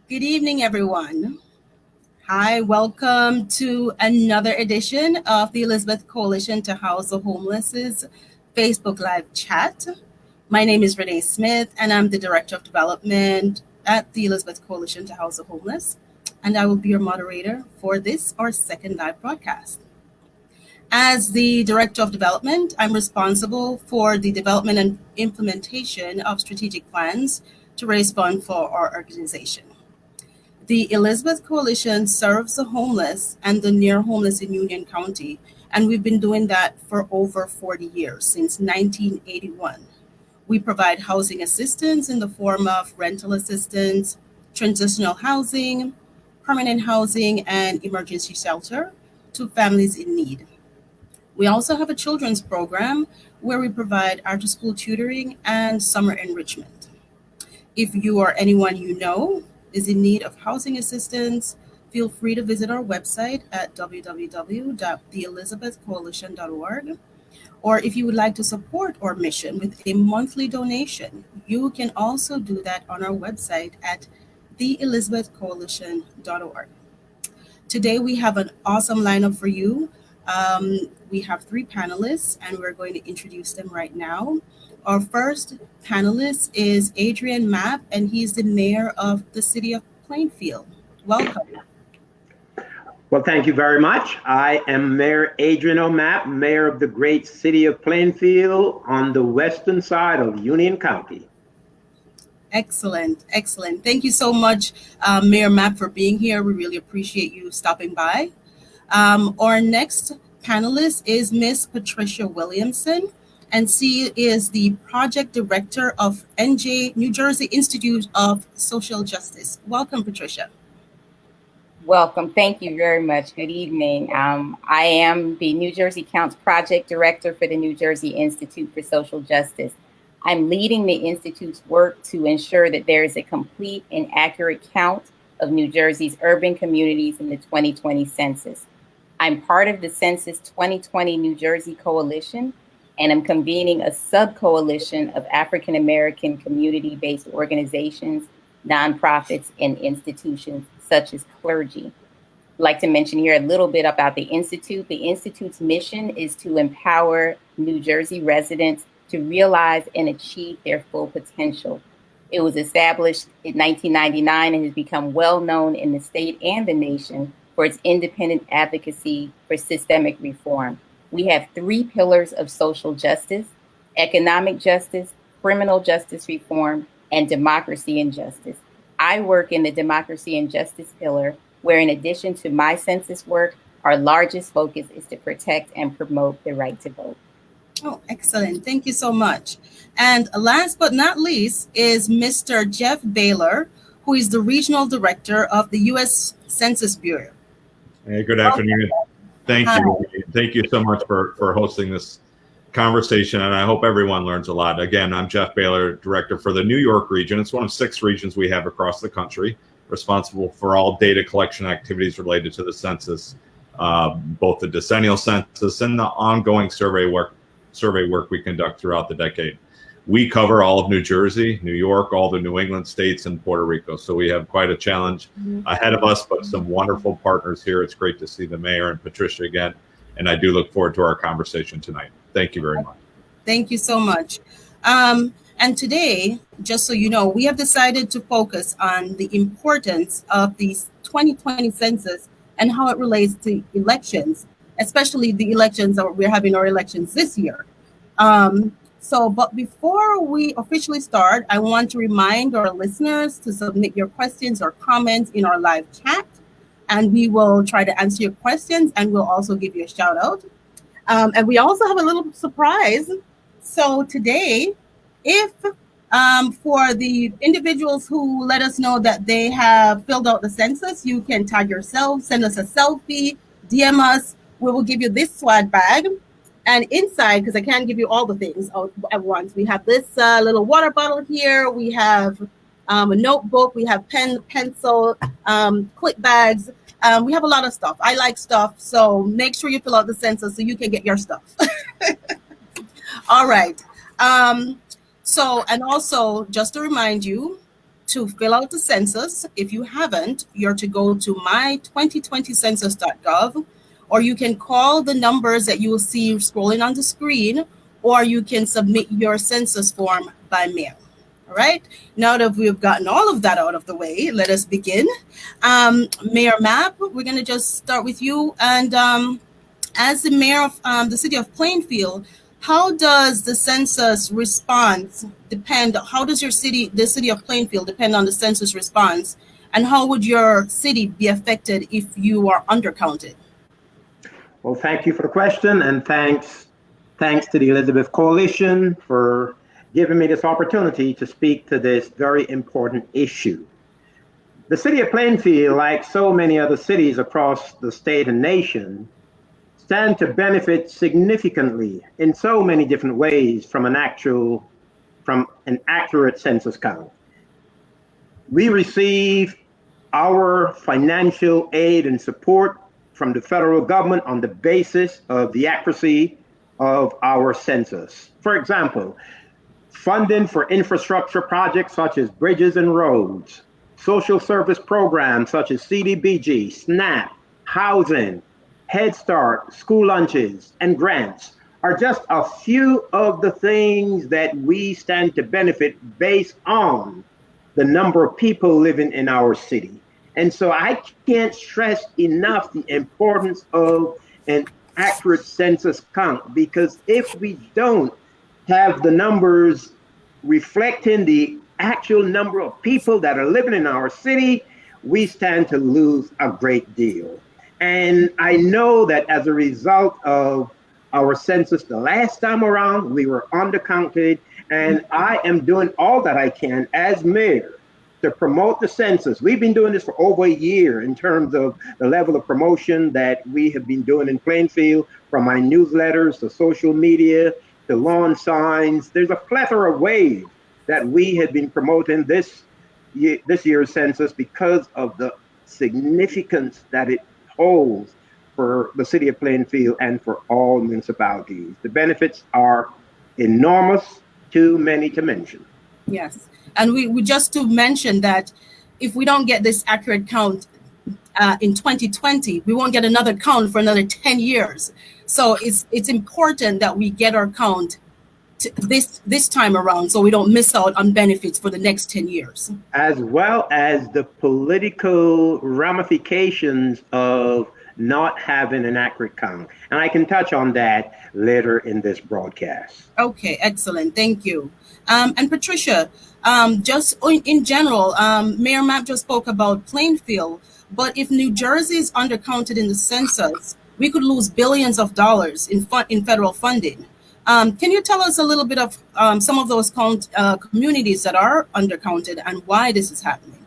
Good evening, everyone. Hi, welcome to another edition of the Elizabeth Coalition to House the Homeless's Facebook Live chat. My name is Renee Smith, and I'm the Director of Development at the Elizabeth Coalition to House the Homeless, and I will be your moderator for this, our second live broadcast. As the Director of Development, I'm responsible for the development and implementation of strategic plans to raise funds for our organization. The Elizabeth Coalition serves the homeless and the near homeless in Union County, and we've been doing that for over 40 years, since 1981. We provide housing assistance in the form of rental assistance, transitional housing, permanent housing, and emergency shelter to families in need. We also have a children's program where we provide after-school tutoring and summer enrichment. If you or anyone you know is in need of housing assistance, feel free to visit our website at www.theelizabethcoalition.org. Or if you would like to support our mission with a monthly donation, you can also do that on our website at theelizabethcoalition.org. Today we have an awesome lineup for you. We have three panelists, and we're going to introduce them right now. Our first panelist is Adrian Mapp, and he's the mayor of the city of Plainfield. Welcome. Well, thank you very much. I am Mayor Adrian O'Mapp, mayor of the great city of Plainfield on the western side of Union County. Excellent, excellent. Thank you so much, Mayor Mapp, for being here. We really appreciate you stopping by. Our next panelist is Miss Patricia Williamson, and she is the project director of New Jersey Institute of Social Justice. Welcome, Patricia. Welcome. Thank you very much. Good evening. I am the New Jersey Counts project director for the New Jersey Institute for Social Justice. I'm leading the Institute's work to ensure that there is a complete and accurate count of New Jersey's urban communities in the 2020 census. I'm part of the Census 2020 New Jersey Coalition, and I'm convening a sub-coalition of African-American community-based organizations, nonprofits, and institutions such as clergy. I'd like to mention here a little bit about the Institute. The Institute's mission is to empower New Jersey residents to realize and achieve their full potential. It was established in 1999 and has become well known in the state and the nation for its independent advocacy for systemic reform. We have three pillars of social justice: economic justice, criminal justice reform, and democracy and justice. I work in the democracy and justice pillar, where in addition to my census work, our largest focus is to protect and promote the right to vote. Oh, excellent. Thank you so much. And last but not least is Mr. Jeff Baylor, who is the regional director of the U.S. Census Bureau. Hey, good afternoon. Thank you. Thank you so much for hosting this conversation, and I hope everyone learns a lot. Again, I'm Jeff Baylor, director for the New York region. It's one of 6 regions we have across the country, responsible for all data collection activities related to the census, both the decennial census and the ongoing survey work we conduct throughout the decade. We cover all of New Jersey, New York, all the New England states, and Puerto Rico. So we have quite a challenge ahead of us, but some wonderful partners here. It's great to see the mayor and Patricia again, and I do look forward to our conversation tonight. Thank you very much. Thank you so much. And today, just so you know, we have decided to focus on the importance of the 2020 census and how it relates to elections, especially the elections that we're having our elections this year. But before we officially start, I want to remind our listeners to submit your questions or comments in our live chat, and we will try to answer your questions, and we'll also give you a shout out. And we also have a little surprise. So today, if for the individuals who let us know that they have filled out the census, you can tag yourself, send us a selfie, DM us. We will give you this swag bag. And inside, because I can't give you all the things at once, we have this little water bottle here. We have a notebook. We have pen, pencil, clip bags. We have a lot of stuff. I like stuff, so make sure you fill out the census so you can get your stuff. All right. And also, just to remind you, to fill out the census. If you haven't, you're to go to my2020census.gov, or you can call the numbers that you will see scrolling on the screen, or you can submit your census form by mail. All right. Now that we've gotten all of that out of the way, let us begin. Mayor Mapp, we're going to just start with you. And as the mayor of the city of Plainfield, how does the census response depend? How does the city of Plainfield, depend on the census response? And how would your city be affected if you are undercounted? Well, thank you for the question, and thanks to the Elizabeth Coalition for giving me this opportunity to speak to this very important issue. The city of Plainfield, like so many other cities across the state and nation, stand to benefit significantly in so many different ways from an accurate census count. We receive our financial aid and support from the federal government on the basis of the accuracy of our census. For example, funding for infrastructure projects such as bridges and roads, social service programs such as CDBG, SNAP, housing, Head Start, school lunches, and grants are just a few of the things that we stand to benefit based on the number of people living in our city. And so I can't stress enough the importance of an accurate census count, because if we don't have the numbers reflecting the actual number of people that are living in our city, we stand to lose a great deal. And I know that as a result of our census the last time around, we were undercounted, and I am doing all that I can as mayor to promote the census. We've been doing this for over a year in terms of the level of promotion that we have been doing in Plainfield, from my newsletters to social media to lawn signs. There's a plethora of ways that we have been promoting this year's census because of the significance that it holds for the city of Plainfield and for all municipalities. The benefits are enormous, too many to mention. Yes. And we just to mention that if we don't get this accurate count in 2020, we won't get another count for another 10 years. So it's important that we get our count this time around, so we don't miss out on benefits for the next 10 years. As well as the political ramifications of not having an accurate count. And I can touch on that later in this broadcast. Okay, excellent. Thank you. And Patricia, just in general, Mayor Mapp just spoke about Plainfield, but if New Jersey is undercounted in the census, we could lose billions of dollars in federal funding. Can you tell us a little bit of some of those communities that are undercounted and why this is happening?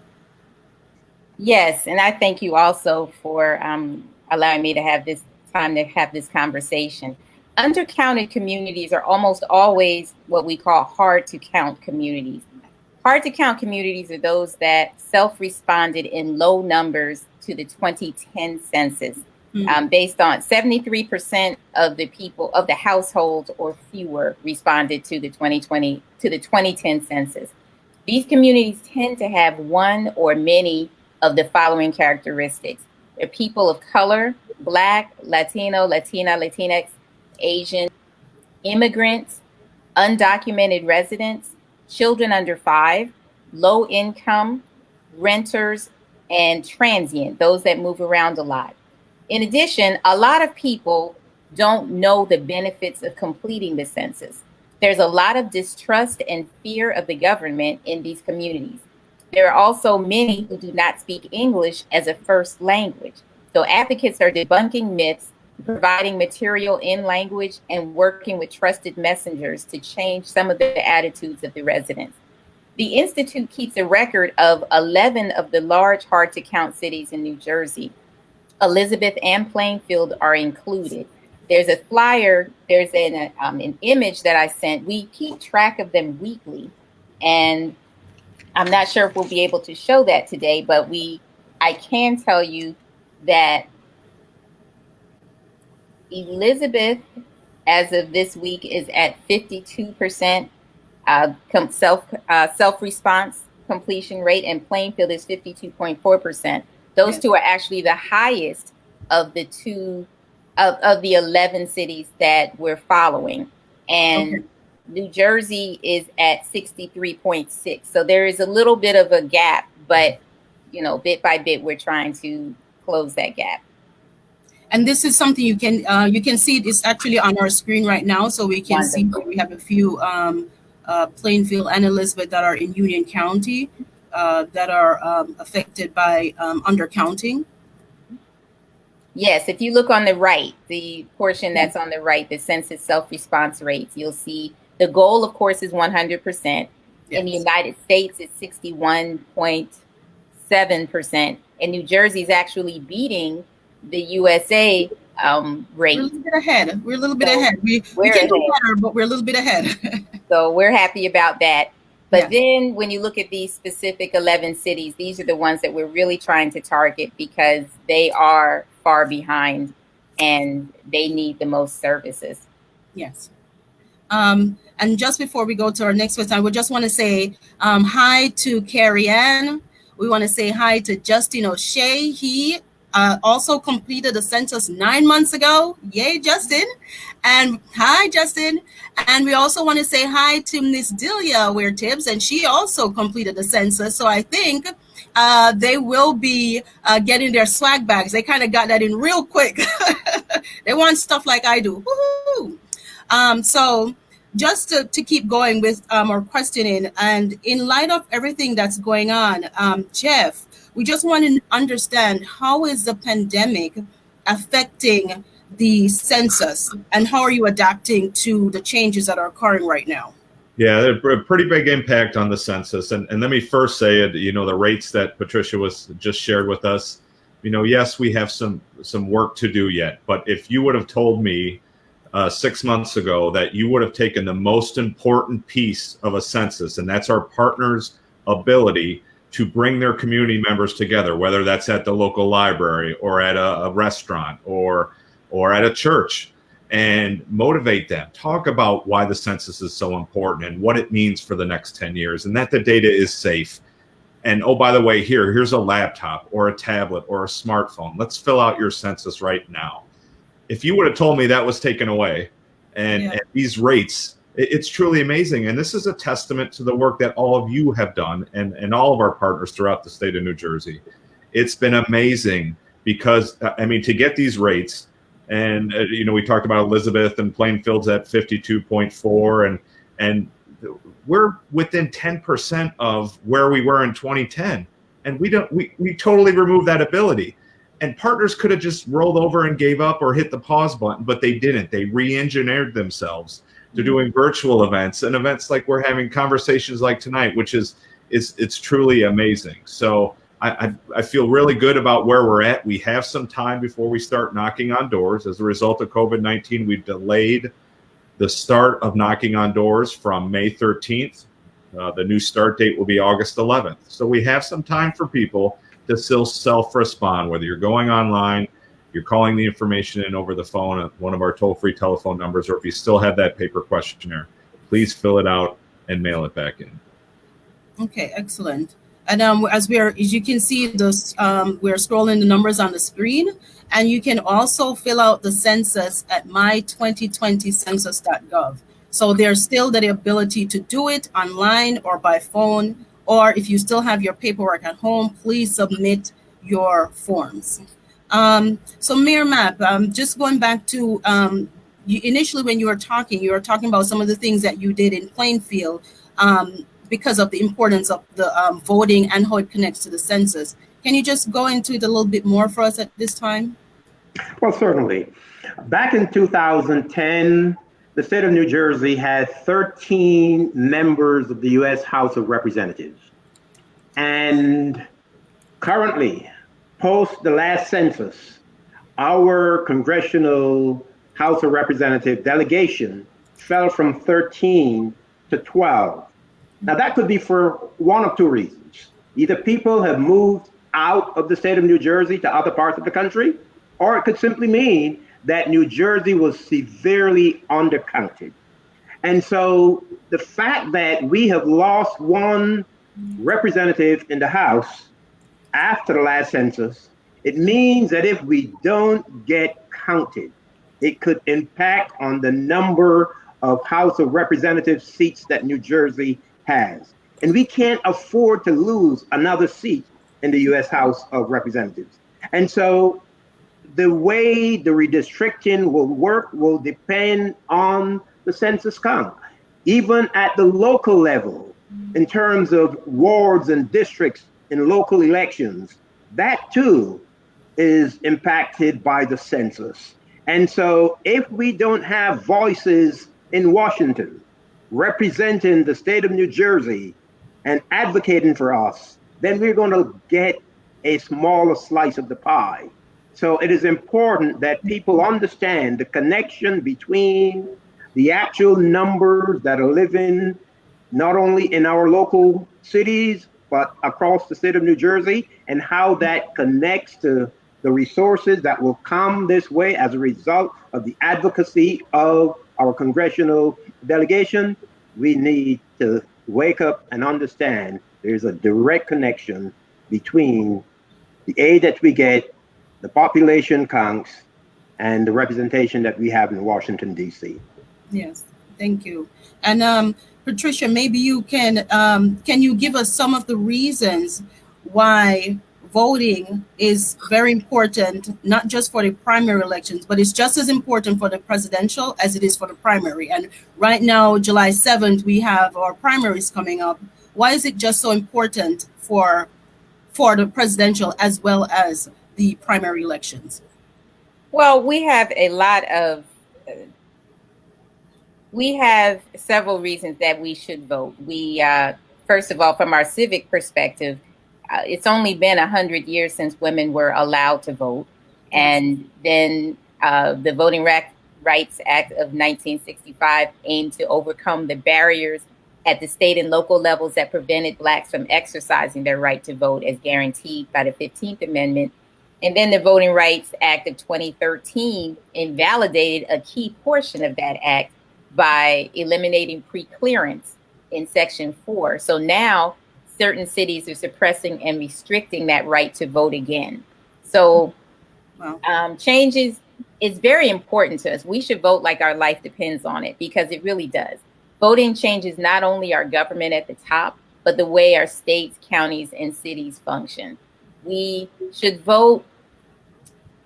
Yes, and I thank you also for allowing me to have this time to have this conversation. Undercounted communities are almost always what we call hard to count communities. Hard to count communities are those that self-responded in low numbers to the 2010 census. Based on 73% of the people of the households or fewer responded to the 2010 census. These communities tend to have one or many of the following characteristics. They're people of color, Black, Latino, Latina, Latinx, Asian, immigrants, undocumented residents, children under 5, low income, renters, and transient, those that move around a lot. In addition, a lot of people don't know the benefits of completing the census. There's a lot of distrust and fear of the government in these communities. There are also many who do not speak English as a first language. So advocates are debunking myths, providing material in language, and working with trusted messengers to change some of the attitudes of the residents. The Institute keeps a record of 11 of the large hard-to-count cities in New Jersey. Elizabeth and Plainfield are included. There's a flyer, there's an image that I sent. We keep track of them weekly, and I'm not sure if we'll be able to show that today, but I can tell you that Elizabeth, as of this week, is at 52% self-response. completion rate, and Plainfield is 52.4%. Those two are actually the highest of the of the 11 cities that we're following. And New Jersey is at 63.6. So there is a little bit of a gap, but bit by bit, we're trying to close that gap. And this is something you can see. It's actually on our screen right now, so we can see that we have a few Plainfield and Elizabeth that are in Union County that are affected by undercounting. Yes, if you look on the right, the portion that's on the right, the census self-response rates, you'll see the goal, of course, is 100%. In the United States, it's 61.7%. And New Jersey is actually beating the USA rate. We're a little bit ahead. We're a little bit ahead. We can do better, but we're a little bit ahead. So we're happy about that. But then when you look at these specific 11 cities, these are the ones that we're really trying to target because they are far behind and they need the most services. Yes. And just before we go to our next question, I would just want to say hi to Carrie Ann. We want to say hi to Justin O'Shea. He also completed the census 9 months ago. Yay, Justin. And hi, Justin. And we also want to say hi to Miss Delia Ware Tibbs, and she also completed the census. So I think they will be getting their swag bags. They kind of got that in real quick. They want stuff like I do. Woo-hoo. So just to keep going with our questioning, and in light of everything that's going on, Jeff, we just want to understand, how is the pandemic affecting the census, and how are you adapting to the changes that are occurring right now? Yeah, a pretty big impact on the census. And let me first say, the rates that Patricia was just shared with us, yes, we have some work to do yet. But if you would have told me 6 months ago that you would have taken the most important piece of a census, and that's our partners' ability to bring their community members together, whether that's at the local library or at a restaurant or at a church, and motivate them, talk about why the census is so important and what it means for the next 10 years, and that the data is safe. And oh, by the way, here's a laptop or a tablet or a smartphone. Let's fill out your census right now. If you would have told me that was taken away and these rates, it's truly amazing. And this is a testament to the work that all of you have done and all of our partners throughout the state of New Jersey. It's been amazing because, to get these rates, and, we talked about Elizabeth and Plainfield's at 52.4, and we're within 10% of where we were in 2010. And we totally removed that ability. And partners could have just rolled over and gave up or hit the pause button, but they didn't. They re-engineered themselves to doing virtual events and events like we're having, conversations like tonight, which it's truly amazing. So I feel really good about where we're at. We have some time before we start knocking on doors. As a result of COVID-19, we've delayed the start of knocking on doors from May 13th. The new start date will be August 11th. So we have some time for people to still self-respond, whether you're going online, you're calling the information in over the phone at one of our toll-free telephone numbers, or if you still have that paper questionnaire, please fill it out and mail it back in. Okay, excellent. And as you can see, we're scrolling the numbers on the screen, and you can also fill out the census at my2020census.gov. So there's still the ability to do it online or by phone, or if you still have your paperwork at home, please submit your forms. So Mayor Mapp, just going back to initially when you were talking about some of the things that you did in Plainfield because of the importance of the voting and how it connects to the census. Can you just go into it a little bit more for us at this time? Well, certainly. Back in 2010, the state of New Jersey had 13 members of the U.S. House of Representatives. And currently, post the last census, our congressional House of Representative delegation fell from 13 to 12. Now, that could be for one of two reasons. Either people have moved out of the state of New Jersey to other parts of the country, or it could simply mean that New Jersey was severely undercounted. And so the fact that we have lost one representatives in the House after the last census, it means that if we don't get counted, it could impact on the number of House of Representatives seats that New Jersey has. And we can't afford to lose another seat in the US House of Representatives. And so the way the redistricting will work will depend on the census count, even at the local level, in terms of wards and districts in local elections. That too is impacted by the census. And so if we don't have voices in Washington representing the state of New Jersey and advocating for us, then we're going to get a smaller slice of the pie. So it is important that people understand the connection between the actual numbers that are living not only in our local cities, but across the state of New Jersey, and how that connects to the resources that will come this way as a result of the advocacy of our congressional delegation. We need to wake up and understand there's a direct connection between the aid that we get, the population counts, and the representation that we have in Washington, D.C. Yes, thank you. And Patricia, maybe you can you give us some of the reasons why voting is very important, not just for the primary elections, but it's just as important for the presidential as it is for the primary. And right now, July 7th, we have our primaries coming up. Why is it just so important for the presidential as well as the primary elections? Well, we have several reasons that we should vote. We, first of all, from our civic perspective, it's only been 100 years since women were allowed to vote. And then the Voting Rights Act of 1965 aimed to overcome the barriers at the state and local levels that prevented Blacks from exercising their right to vote as guaranteed by the 15th Amendment. And then the Voting Rights Act of 2013 invalidated a key portion of that act by eliminating pre-clearance in Section 4. So now certain cities are suppressing and restricting that right to vote again. So changes is very important to us. We should vote like our life depends on it, because it really does. Voting changes not only our government at the top, but the way our states, counties, and cities function. We should vote.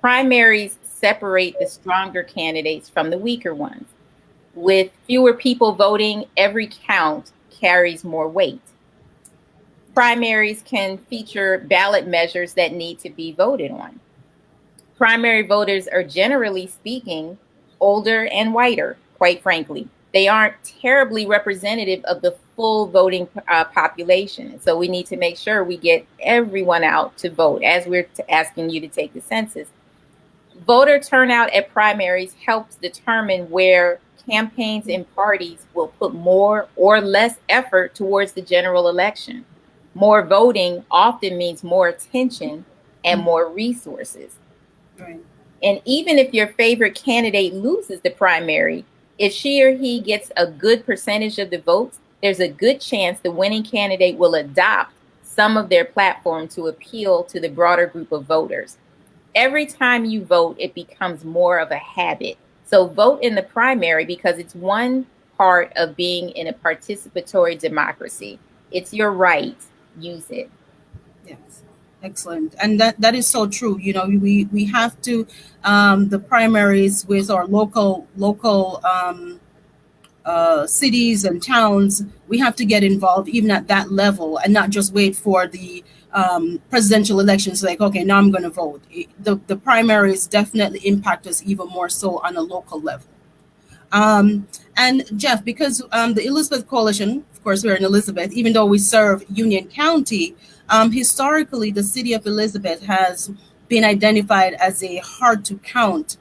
Primaries separate the stronger candidates from the weaker ones. With fewer people voting, every count carries more weight. Primaries can feature ballot measures that need to be voted on. Primary voters are, generally speaking, older and whiter, quite frankly. They aren't terribly representative of the full voting population. So we need to make sure we get everyone out to vote, as we're asking you to take the census. Voter turnout at primaries helps determine where campaigns and parties will put more or less effort towards the general election. More voting often means more attention and more resources. Right. And even if your favorite candidate loses the primary, if she or he gets a good percentage of the votes, there's a good chance the winning candidate will adopt some of their platform to appeal to the broader group of voters. Every time you vote, it becomes more of a habit. So vote in the primary, because it's one part of being in a participatory democracy. It's your right. Use it. Yes. Excellent. And that is so true. You know, we have to the primaries with our local cities and towns, we have to get involved even at that level and not just wait for the presidential elections. Like, okay, now I'm going to vote. The primaries definitely impact us even more so on a local level. And Jeff, because the Elizabeth Coalition, of course, we're in Elizabeth, even though we serve Union County, historically, the city of Elizabeth has been identified as a hard to count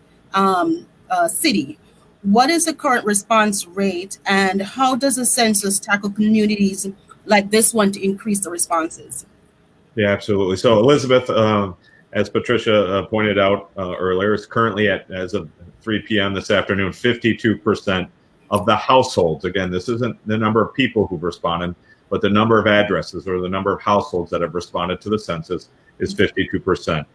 city. What is the current response rate, and how does the census tackle communities like this one to increase the responses? Yeah, absolutely. So Elizabeth, as Patricia pointed out earlier, is currently at, as of 3 p.m. this afternoon, 52% of the households. Again, this isn't the number of people who've responded, but the number of addresses or the number of households that have responded to the census is 52%.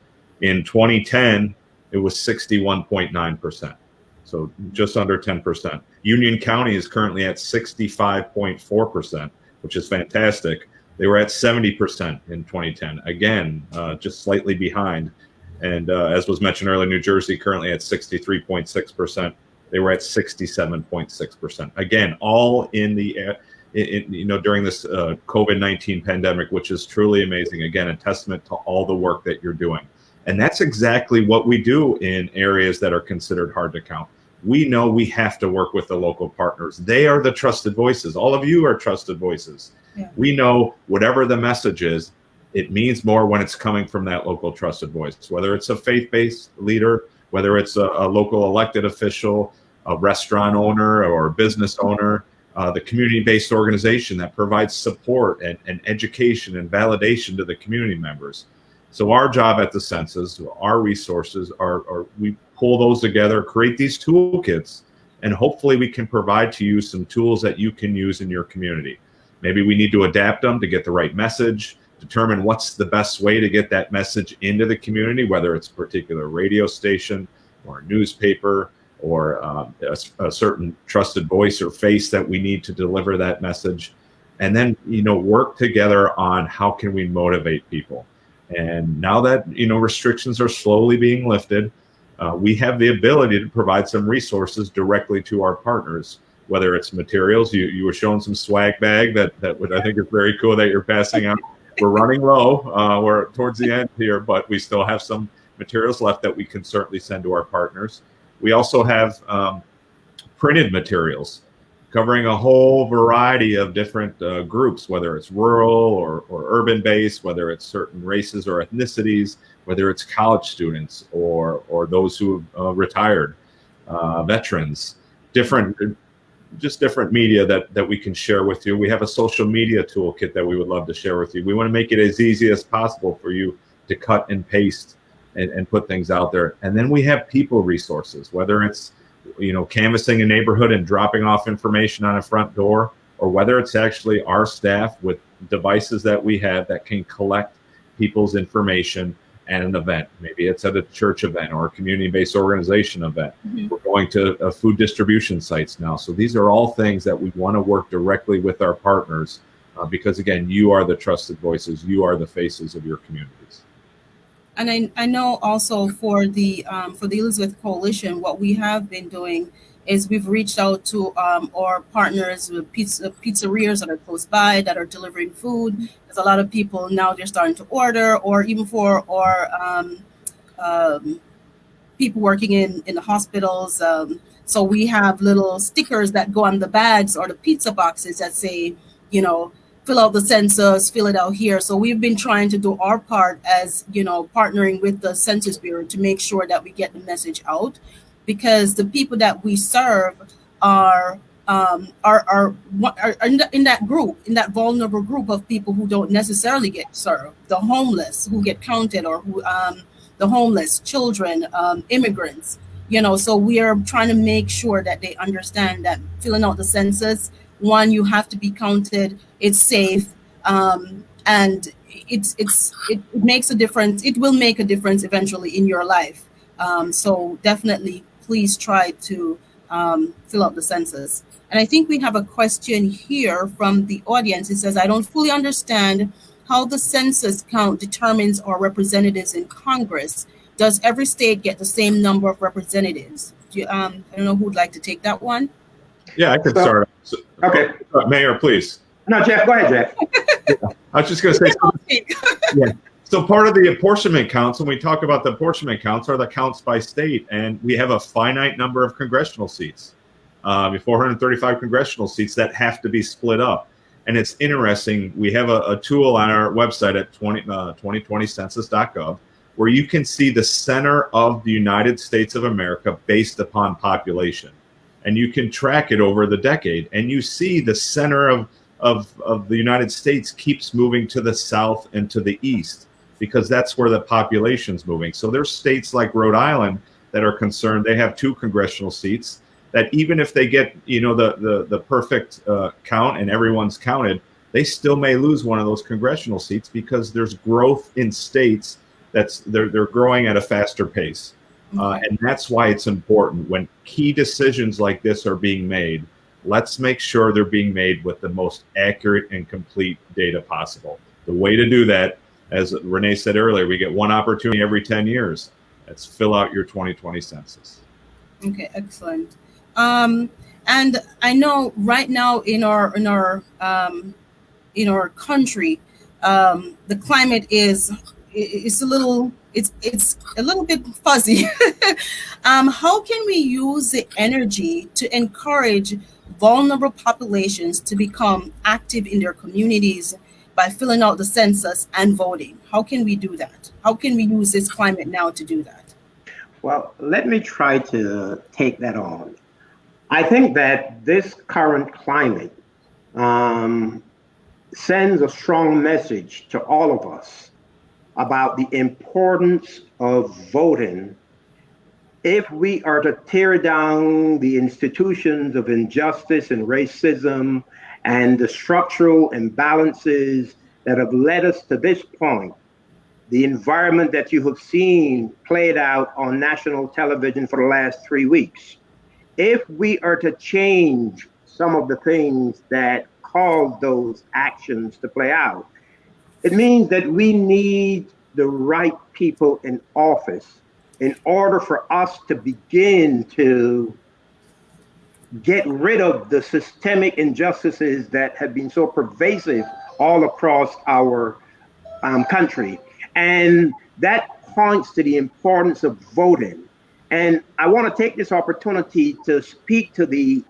In 2010, it was 61.9%. So just under 10%. Union County is currently at 65.4%, which is fantastic. They were at 70% in 2010. Again, just slightly behind. And as was mentioned earlier, New Jersey currently at 63.6%. They were at 67.6%. Again, all in the during this COVID-19 pandemic, which is truly amazing. Again, a testament to all the work that you're doing. And that's exactly what we do in areas that are considered hard to count. We know we have to work with the local partners. They are the trusted voices. All of you are trusted voices. Yeah. We know whatever the message is, it means more when it's coming from that local trusted voice, whether it's a faith-based leader, whether it's a local elected official, a restaurant owner or a business owner, the community-based organization that provides support and education and validation to the community members. So our job at the Census, our resources are we pull those together, create these toolkits, and hopefully we can provide to you some tools that you can use in your community. Maybe we need to adapt them to get the right message, determine what's the best way to get that message into the community, whether it's a particular radio station or a newspaper or a certain trusted voice or face that we need to deliver that message. And then, work together on how can we motivate people. And now that, restrictions are slowly being lifted, we have the ability to provide some resources directly to our partners, whether it's materials. You were showing some swag bag that I think is very cool that you're passing out. We're running low. We're towards the end here, but we still have some materials left that we can certainly send to our partners. We also have printed materials covering a whole variety of different groups, whether it's rural or urban based, whether it's certain races or ethnicities, whether it's college students or those who have retired, veterans, different media that we can share with you. We have a social media toolkit that we would love to share with you. We want to make it as easy as possible for you to cut and paste and put things out there. And then we have people resources, whether it's canvassing a neighborhood and dropping off information on a front door, or whether it's actually our staff with devices that we have that can collect people's information at an event. Maybe it's at a church event or a community-based organization event. Mm-hmm. We're going to food distribution sites now. So these are all things that we want to work directly with our partners because, again, you are the trusted voices. You are the faces of your communities. And I know also for the Elizabeth Coalition, what we have been doing is we've reached out to our partners with pizzerias that are close by that are delivering food. There's a lot of people now they're starting to order, or even for our people working in the hospitals. So we have little stickers that go on the bags or the pizza boxes that say, fill out the census, fill it out here. So we've been trying to do our part as, partnering with the Census Bureau to make sure that we get the message out, because the people that we serve are in that group, in that vulnerable group of people who don't necessarily get served, the homeless who get counted, or who the homeless, children, immigrants, so we are trying to make sure that they understand that filling out the census, one, you have to be counted, it's safe, and it makes a difference. It will make a difference eventually in your life. So definitely, please try to fill out the census. And I think we have a question here from the audience. It says, I don't fully understand how the census count determines our representatives in Congress. Does every state get the same number of representatives? I don't know who would like to take that one. Yeah, I could start. Okay. Mayor, please. No, Jeff, go ahead, Jeff. I was just going to say, yeah. So part of the apportionment counts, when we talk about the apportionment counts, are the counts by state. And we have a finite number of congressional seats, 435 congressional seats that have to be split up. And it's interesting. We have a tool on our website at 2020census.gov where you can see the center of the United States of America based upon population. And you can track it over the decade. And you see the center of the United States keeps moving to the south and to the east, because that's where the population's moving. So there's states like Rhode Island that are concerned. They have 2 congressional seats that even if they get, the perfect count and everyone's counted, they still may lose one of those congressional seats because there's growth in states they're growing at a faster pace. And that's why it's important when key decisions like this are being made. Let's make sure they're being made with the most accurate and complete data possible. The way to do that, as Renee said earlier, we get one opportunity every 10 years. Let's fill out your 2020 census. Okay, excellent. And I know right now in our country, the climate is a little bit fuzzy. How can we use the energy to encourage vulnerable populations to become active in their communities by filling out the census and voting? How can we do that? How can we use this climate now to do that? Well, let me try to take that on. I think that this current climate sends a strong message to all of us about the importance of voting if we are to tear down the institutions of injustice and racism and the structural imbalances that have led us to this point. The environment that you have seen played out on national television for the last 3 weeks. If we are to change some of the things that cause those actions to play out, it means that we need the right people in office in order for us to begin to get rid of the systemic injustices that have been so pervasive all across our country. And that points to the importance of voting. And I want to take this opportunity to speak to the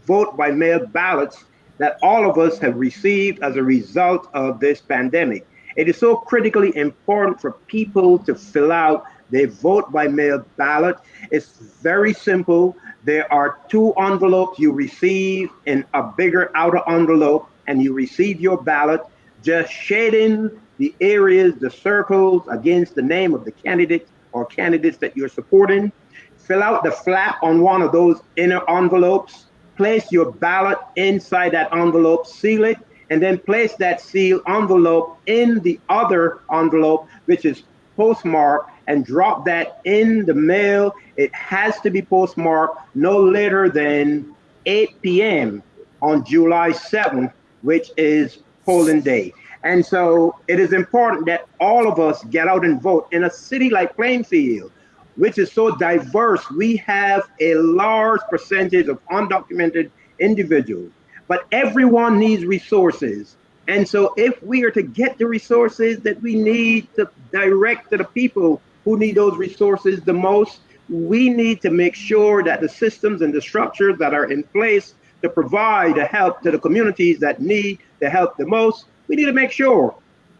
vote by mail ballots that all of us have received as a result of this pandemic. It is so critically important for people to fill out their vote by mail ballot. It's very simple. There are 2 envelopes you receive in a bigger outer envelope, and you receive your ballot, just shading the areas, the circles against the name of the candidate or candidates that you're supporting. Fill out the flap on one of those inner envelopes, place your ballot inside that envelope, seal it, and then place that sealed envelope in the other envelope, which is postmarked, and drop that in the mail. It has to be postmarked no later than 8 p.m. on July 7th, which is polling day. And so it is important that all of us get out and vote. In a city like Plainfield, which is so diverse, we have a large percentage of undocumented individuals, but everyone needs resources. And so if we are to get the resources that we need to direct to the people who need those resources the most, we need to make sure that the systems and the structures that are in place to provide the help to the communities that need the help the most, we need to make sure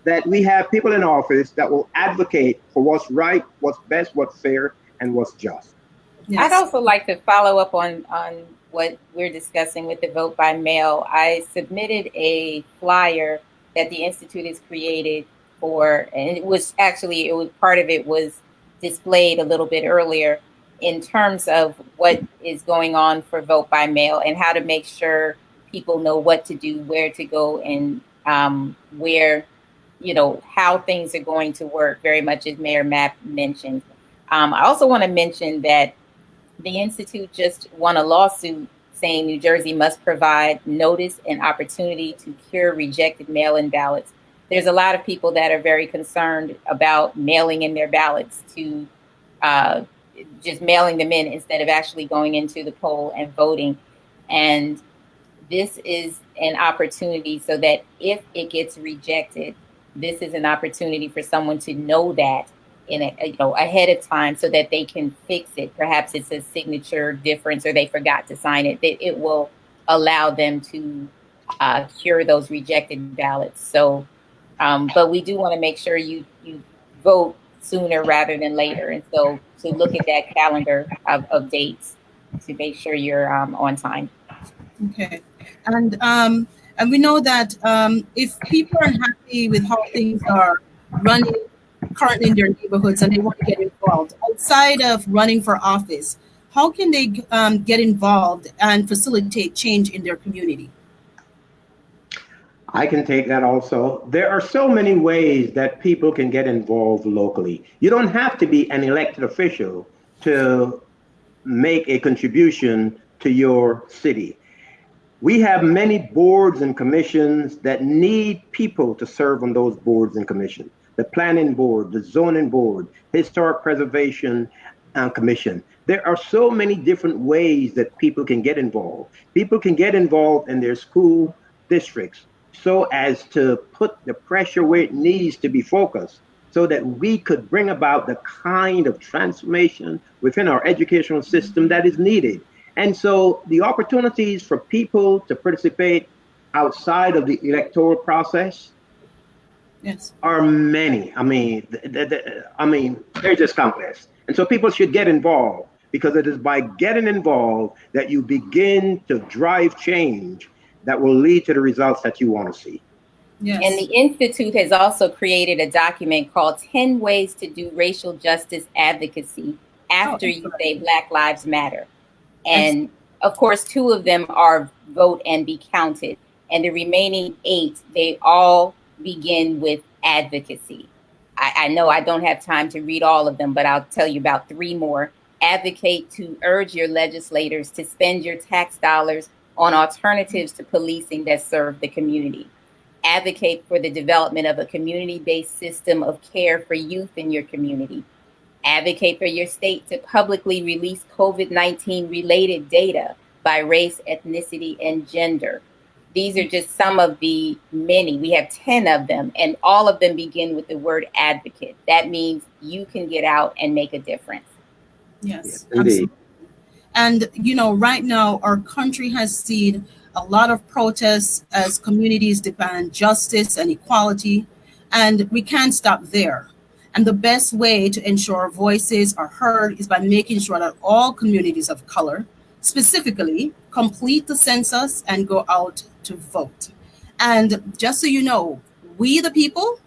that we have people in office that will advocate for what's right, what's best, what's fair, and what's just. Yes. I'd also like to follow up on what we're discussing with the vote by mail. I submitted a flyer that the Institute has created for, and it was part of it was displayed a little bit earlier in terms of what is going on for vote by mail and how to make sure people know what to do, where to go, and where, how things are going to work, very much as Mayor Mapp mentioned. I also want to mention that the Institute just won a lawsuit saying New Jersey must provide notice and opportunity to cure rejected mail-in ballots. There's a lot of people that are very concerned about mailing in their ballots to just mailing them in instead of actually going into the poll and voting. And this is an opportunity so that if it gets rejected, this is an opportunity for someone to know that ahead of time so that they can fix it. Perhaps it's a signature difference or they forgot to sign it. That it will allow them to cure those rejected ballots. So, but we do want to make sure you vote sooner rather than later. And so to look at that calendar of dates to make sure you're on time. Okay. And we know that if people are happy with how things are running currently in their neighborhoods and they want to get involved outside of running for office, how can they get involved and facilitate change in their community? I can take that also. There are so many ways that people can get involved locally. You don't have to be an elected official to make a contribution to your city. We have many boards and commissions that need people to serve on those boards and commissions. The planning board, the zoning board, historic preservation commission. There are so many different ways that people can get involved. People can get involved in their school districts so as to put the pressure where it needs to be focused so that we could bring about the kind of transformation within our educational system that is needed. And so the opportunities for people to participate outside of the electoral process Yes. are many. They're just countless. And so people should get involved because it is by getting involved that you begin to drive change that will lead to the results that you want to see. Yes. And the Institute has also created a document called 10 Ways to Do Racial Justice Advocacy After You Say Black Lives Matter. And of course, 2 of them are vote and be counted. And the remaining 8, they all begin with advocacy. I know I don't have time to read all of them, but I'll tell you about 3 more. Advocate to urge your legislators to spend your tax dollars on alternatives to policing that serve the community. Advocate for the development of a community-based system of care for youth in your community. Advocate for your state to publicly release COVID-19 related data by race, ethnicity, and gender. These are just some of the many. We have 10 of them, and all of them begin with the word advocate. That means you can get out and make a difference. Yes, indeed. Absolutely. And, right now, our country has seen a lot of protests as communities demand justice and equality, and we can't stop there. And the best way to ensure our voices are heard is by making sure that all communities of color, specifically, complete the census and go out to vote. And just so you know, we, the people,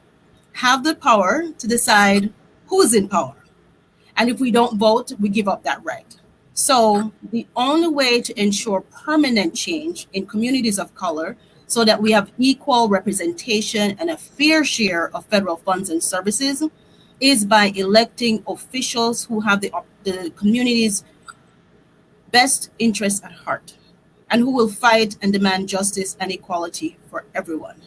have the power to decide who's in power. And if we don't vote, we give up that right. So the only way to ensure permanent change in communities of color so that we have equal representation and a fair share of federal funds and services is by electing officials who have the community's best interests at heart and who will fight and demand justice and equality for everyone.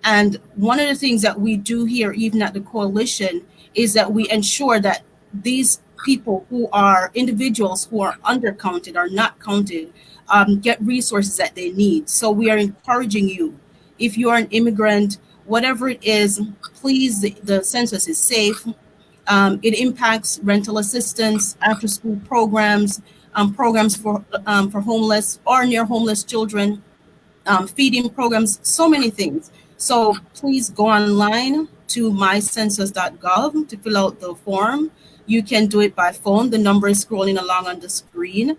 And one of the things that we do here, even at the coalition, is that we ensure that these people who are individuals who are undercounted or not counted get resources that they need. So we are encouraging you, if you are an immigrant, whatever it is, please, the census is safe. It impacts rental assistance, after school programs, programs for homeless or near homeless children, feeding programs, so many things. So please go online to mycensus.gov to fill out the form. You can do it by phone. The number is scrolling along on the screen,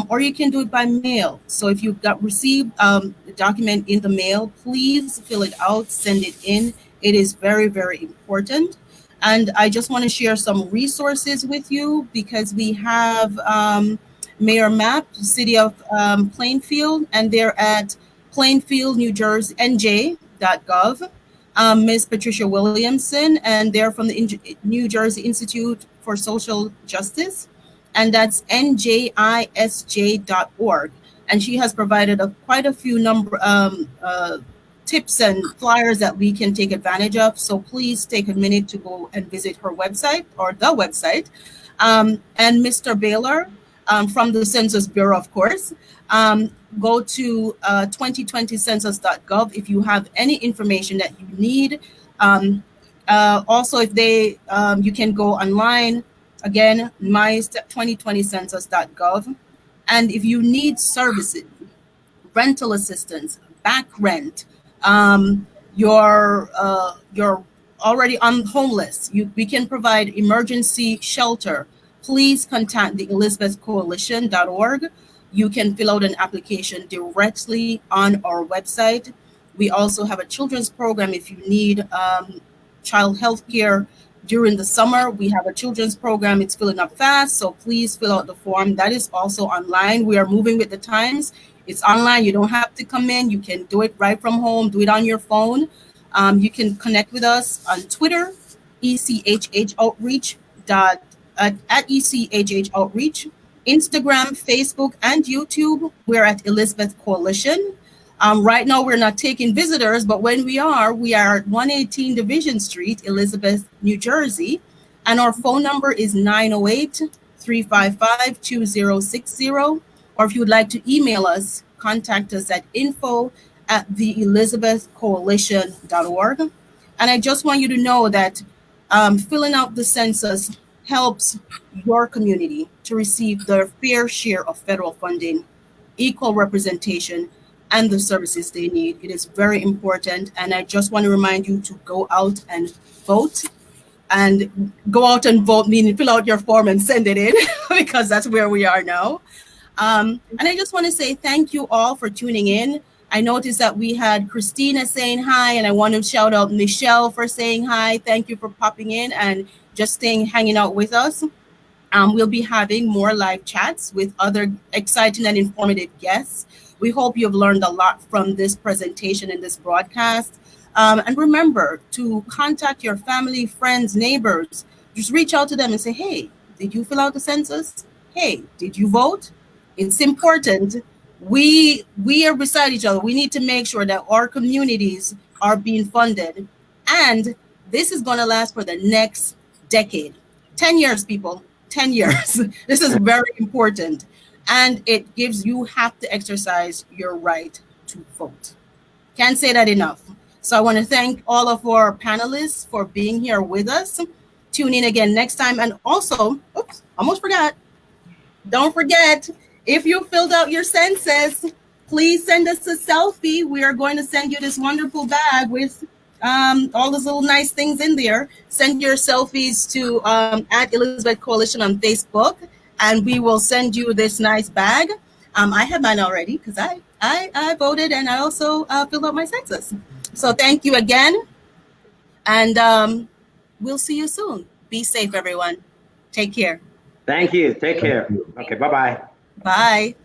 or you can do it by mail. So if you've received the document in the mail, please fill it out, send it in. It is very, very important. And I just want to share some resources with you because we have Mayor Map, City of Plainfield, and they're at Plainfield, New Jersey, NJ.gov. Ms. Patricia Williamson, and they're from the New Jersey Institute for Social Justice, and that's njisj.org. And she has provided quite a few tips and flyers that we can take advantage of. So please take a minute to go and visit her website or the website. And Mr. Baylor from the Census Bureau, of course, go to 2020census.gov if you have any information that you need. Also, if you can go online, again, my2020census.gov. And if you need services, rental assistance, back rent, you're already homeless, we can provide emergency shelter, please contact the elizabethcoalition.org. You can fill out an application directly on our website. We also have a children's program if you need child health care during the summer. We have a children's program. It's filling up fast, so please fill out the form. That is also online. We are moving with the times. It's online. You don't have to come in. You can do it right from home. Do it on your phone. You can connect with us on Twitter, ECHH Outreach at ECHH Outreach, Instagram, Facebook, and YouTube. We're at Elizabeth Coalition. Right now, we're not taking visitors, but when we are at 118 Division Street, Elizabeth, New Jersey. And our phone number is 908-355-2060. Or if you would like to email us, contact us at info@theelizabethcoalition.org. And I just want you to know that filling out the census helps your community to receive their fair share of federal funding, equal representation, and the services they need. It is very important. And I just want to remind you to go out and vote. And go out and vote, meaning fill out your form and send it in, because that's where we are now. And I just want to say thank you all for tuning in. I noticed that we had Christina saying hi, and I want to shout out Michelle for saying hi. Thank you for popping in and just hanging out with us. We'll be having more live chats with other exciting and informative guests. We hope you've learned a lot from this presentation and this broadcast. And remember to contact your family, friends, neighbors. Just reach out to them and say, hey, did you fill out the census? Hey, did you vote? It's important. We are beside each other. We need to make sure that our communities are being funded. And this is going to last for the next decade. 10 years, people. 10 years. This is very important. And you have to exercise your right to vote. Can't say that enough. So I want to thank all of our panelists for being here with us. Tune in again next time. And also, almost forgot. Don't forget, if you filled out your census, please send us a selfie. We are going to send you this wonderful bag with all those little nice things in there. Send your selfies to at Elizabeth Coalition on Facebook, and we will send you this nice bag. I have mine already because I voted, and I also filled out my census. So thank you again, and we'll see you soon. Be safe, everyone. Take care. Thank you. Take care. Okay, bye-bye. Bye.